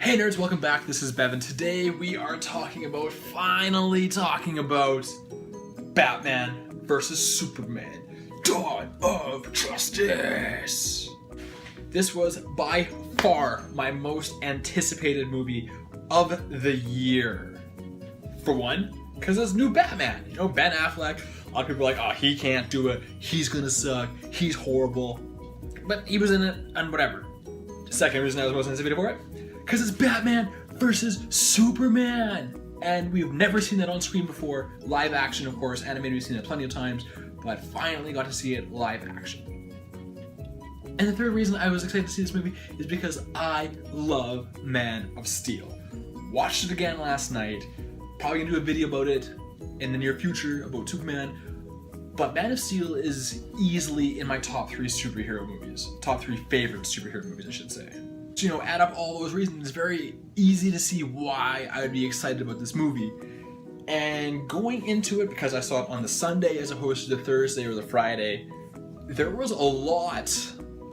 Hey nerds, welcome back. This is Bevan. Today we are finally talking about Batman vs. Superman, Dawn of Justice. This was by far my most anticipated movie of the year. For one, because it's new Batman. You know, Ben Affleck. A lot of people are like, oh, he can't do it. He's gonna suck. He's horrible. But he was in it, and whatever. The second reason I was most anticipated for it, because it's Batman versus Superman. And we've never seen that on screen before. Live action, of course. Animated, we've seen it plenty of times. But finally got to see it live action. And the third reason I was excited to see this movie is because I love Man of Steel. Watched it again last night. Probably gonna do a video about it in the near future about Superman. But Man of Steel is easily in my top 3 superhero movies. Top 3 favorite superhero movies, I should say. So, you know, add up all those reasons, it's very easy to see why I would be excited about this movie. And going into it, because I saw it on the Sunday as opposed to the Thursday or the Friday, there was a lot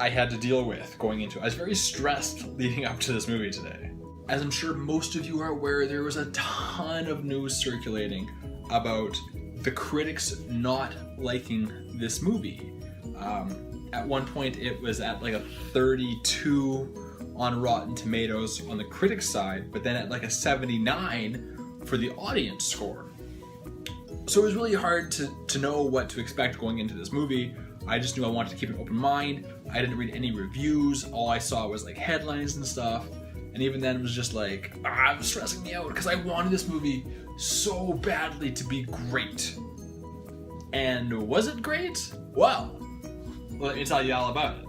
I had to deal with going into it. I was very stressed leading up to this movie today. As I'm sure most of you are aware, there was a ton of news circulating about the critics not liking this movie. At one point it was at like a 32 on Rotten Tomatoes on the critics side, but then at like a 79 for the audience score. So it was really hard to know what to expect going into this movie. I just knew I wanted to keep an open mind. I didn't read any reviews. All I saw was like headlines and stuff. And even then it was just like, it was stressing me out because I wanted this movie so badly to be great. And was it great? Well, let me tell you all about it.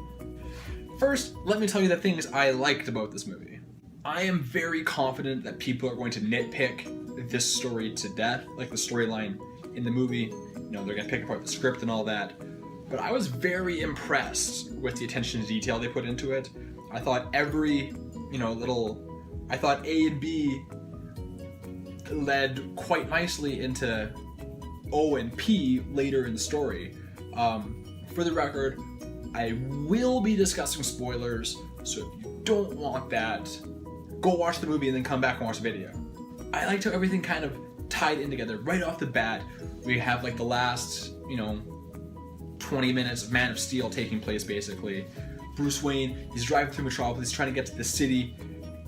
First, let me tell you the things I liked about this movie. I am very confident that people are going to nitpick this story to death, like the storyline in the movie. You know, they're going to pick apart the script and all that. But I was very impressed with the attention to detail they put into it. I thought every, I thought A and B led quite nicely into O and P later in the story. For the record, I will be discussing spoilers, so if you don't want that, go watch the movie and then come back and watch the video. I liked how everything kind of tied in together. Right off the bat, we have like the last, 20 minutes of Man of Steel taking place basically. Bruce Wayne, he's driving through Metropolis, trying to get to the city,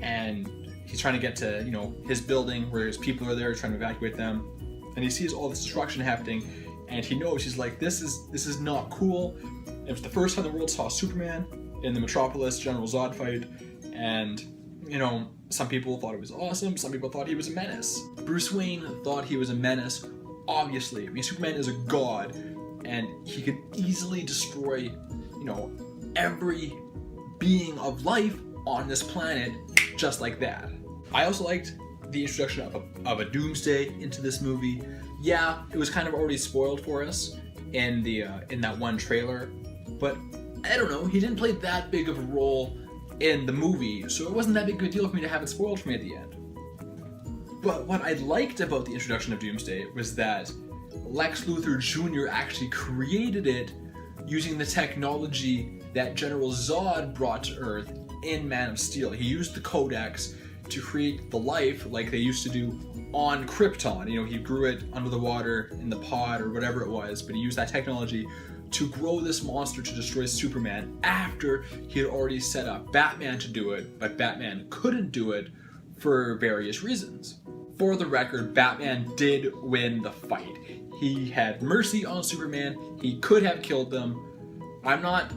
and he's trying to get to, his building where his people are there, trying to evacuate them. And he sees all this destruction happening, and he knows, he's like, this is not cool. It was the first time the world saw Superman in the Metropolis General Zod fight, and, some people thought it was awesome, some people thought he was a menace. Bruce Wayne thought he was a menace, obviously. I mean, Superman is a god, and he could easily destroy, every being of life on this planet just like that. I also liked the introduction of a Doomsday into this movie. Yeah, it was kind of already spoiled for us in that one trailer, but I don't know, he didn't play that big of a role in the movie, so it wasn't that big of a deal for me to have it spoiled for me at the end. But what I liked about the introduction of Doomsday was that Lex Luthor Jr. actually created it using the technology that General Zod brought to Earth in Man of Steel. He used the Codex to create the life like they used to do on Krypton. He grew it under the water in the pod or whatever it was, but he used that technology to grow this monster to destroy Superman after he had already set up Batman to do it, but Batman couldn't do it for various reasons. For the record, Batman did win the fight. He had mercy on Superman. He could have killed them. I'm not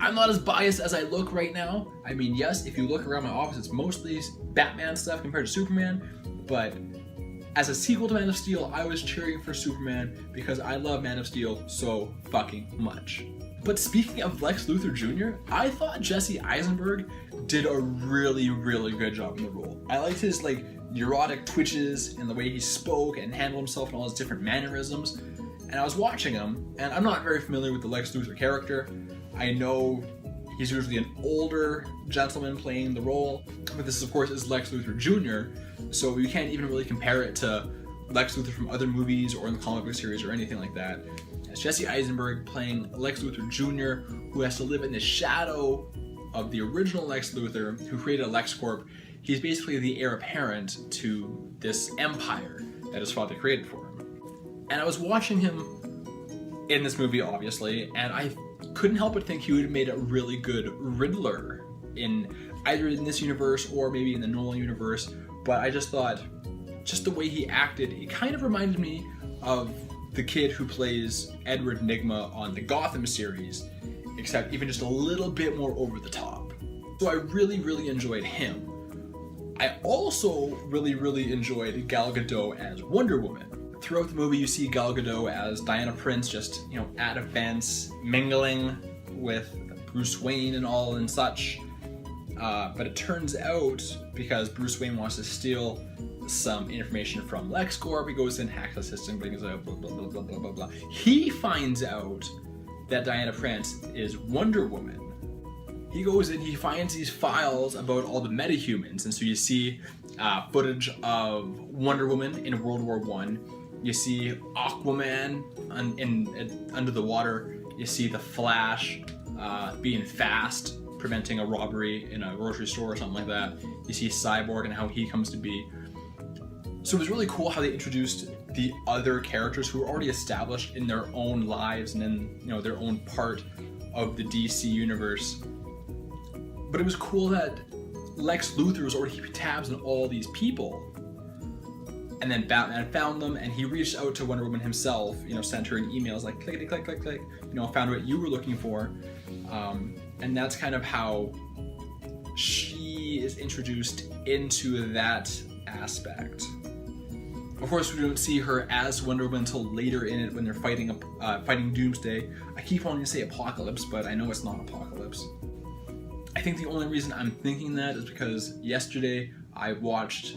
as biased as I look right now. I mean, yes, if you look around my office, it's mostly Batman stuff compared to Superman, but as a sequel to Man of Steel, I was cheering for Superman because I love Man of Steel so fucking much. But speaking of Lex Luthor Jr., I thought Jesse Eisenberg did a really, really good job in the role. I liked his neurotic twitches and the way he spoke and handled himself and all his different mannerisms. And I was watching him, and I'm not very familiar with the Lex Luthor character. I know he's usually an older gentleman playing the role, but this, of course, is Lex Luthor Jr., so you can't even really compare it to Lex Luthor from other movies or in the comic book series or anything like that. It's Jesse Eisenberg playing Lex Luthor Jr., who has to live in the shadow of the original Lex Luthor, who created LexCorp. He's basically the heir apparent to this empire that his father created for him. And I was watching him in this movie, obviously, and I couldn't help but think he would have made a really good Riddler in either in this universe or maybe in the Nolan universe. But I just thought, just the way he acted, it kind of reminded me of the kid who plays Edward Nygma on the Gotham series, except even just a little bit more over the top. So I really, really enjoyed him. I also really enjoyed Gal Gadot as Wonder Woman. Throughout the movie, you see Gal Gadot as Diana Prince, just, at events, mingling with Bruce Wayne and all and such. But it turns out, because Bruce Wayne wants to steal some information from LexCorp, he goes in, hacks the system, brings it out, blah, blah, blah, blah, blah, blah, blah. He finds out that Diana Prince is Wonder Woman. He goes in, he finds these files about all the metahumans, and so you see footage of Wonder Woman in World War I. You see Aquaman under the water. You see the Flash being fast, preventing a robbery in a grocery store or something like that. You see Cyborg and how he comes to be. So it was really cool how they introduced the other characters who were already established in their own lives and in their own part of the DC universe. But it was cool that Lex Luthor was already keeping tabs on all these people. And then Batman found them, and he reached out to Wonder Woman himself, sent her an emails like clickety click click click, found what you were looking for. And that's kind of how she is introduced into that aspect. Of course, we don't see her as Wonder Woman until later in it when they're fighting Doomsday. I keep wanting to say Apocalypse, but I know it's not Apocalypse. I think the only reason I'm thinking that is because yesterday I watched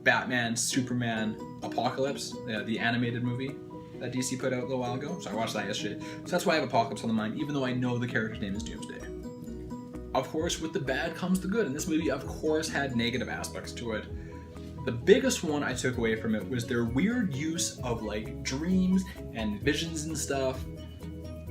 Batman, Superman, Apocalypse, the animated movie that DC put out a little while ago. So I watched that yesterday. So that's why I have Apocalypse on the mind, even though I know the character's name is Doomsday. Of course, with the bad comes the good, and this movie, of course, had negative aspects to it. The biggest one I took away from it was their weird use of dreams and visions and stuff.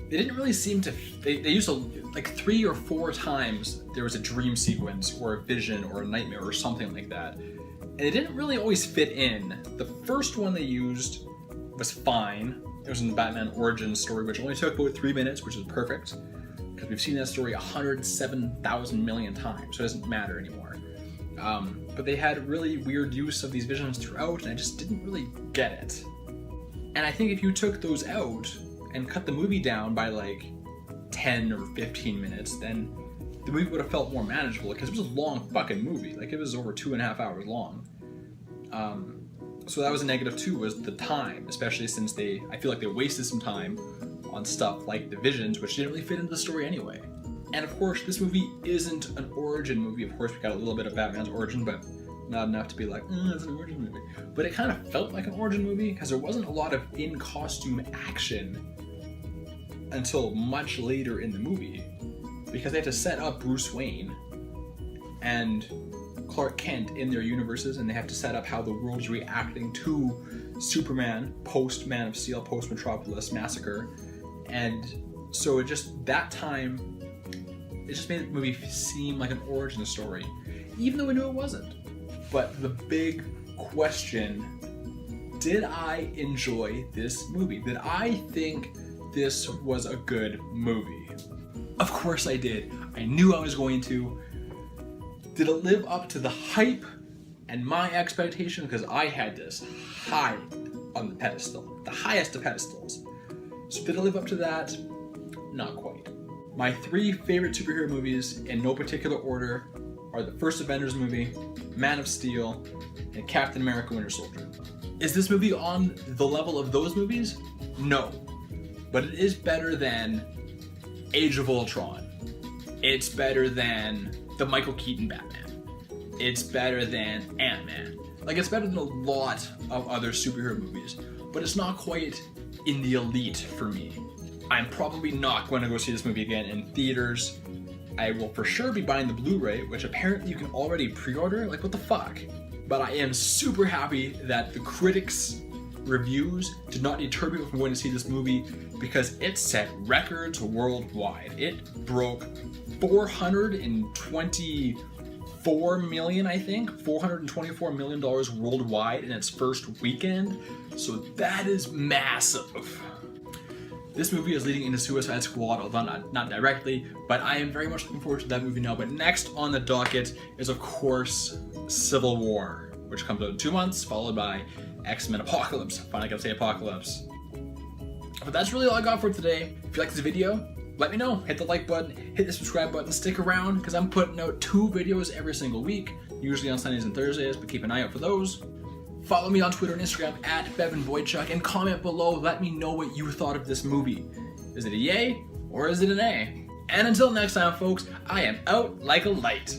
They didn't really seem to. They used to 3 or 4 times there was a dream sequence or a vision or a nightmare or something like that, and it didn't really always fit in. The first one they used was fine. It was in the Batman origin story, which only took about 3 minutes, which is perfect because we've seen that story 107,000 million times, so it doesn't matter anymore. But they had really weird use of these visions throughout, and I just didn't really get it. And I think if you took those out and cut the movie down by 10 or 15 minutes, then the movie would have felt more manageable, because it was a long fucking movie. It was over 2.5 hours long. So that was a negative too, was the time, especially since I feel like they wasted some time on stuff like the visions, which didn't really fit into the story anyway. And of course, this movie isn't an origin movie. Of course, we got a little bit of Batman's origin, but not enough to be it's an origin movie. But it kind of felt like an origin movie, because there wasn't a lot of in-costume action until much later in the movie, because they had to set up Bruce Wayne and Clark Kent in their universes, and they have to set up how the world is reacting to Superman post Man of Steel, post Metropolis Massacre. And so it just made the movie seem like an origin story, even though we knew it wasn't. But the big question, did I enjoy this movie? Did I think this was a good movie? Of course I did. I knew I was going to. Did it live up to the hype and my expectation? Because I had this high on the pedestal, the highest of pedestals. So did it live up to that? Not quite. My 3 favorite superhero movies, in no particular order, are the first Avengers movie, Man of Steel, and Captain America Winter Soldier. Is this movie on the level of those movies? No. But it is better than Age of Ultron. It's better than the Michael Keaton Batman. It's better than Ant-Man. It's better than a lot of other superhero movies, but it's not quite in the elite for me. I'm probably not going to go see this movie again in theaters. I will for sure be buying the Blu-ray, which apparently you can already pre-order. What the fuck? But I am super happy that the critics' reviews did not deter me from going to see this movie, because it set records worldwide. It broke 424 million, I think, $424 million worldwide in its first weekend. So that is massive. This movie is leading into Suicide Squad, although not directly, but I am very much looking forward to that movie now. But next on the docket is, of course, Civil War, which comes out in 2 months, followed by X-Men Apocalypse. Finally got to say Apocalypse. But that's really all I got for today. If you like this video, let me know. Hit the like button, hit the subscribe button, stick around, because I'm putting out 2 videos every single week, usually on Sundays and Thursdays, but keep an eye out for those. Follow me on Twitter and Instagram at BevanVoychuk, and comment below. Let me know what you thought of this movie. Is it a yay or is it an A? And until next time, folks, I am out like a light.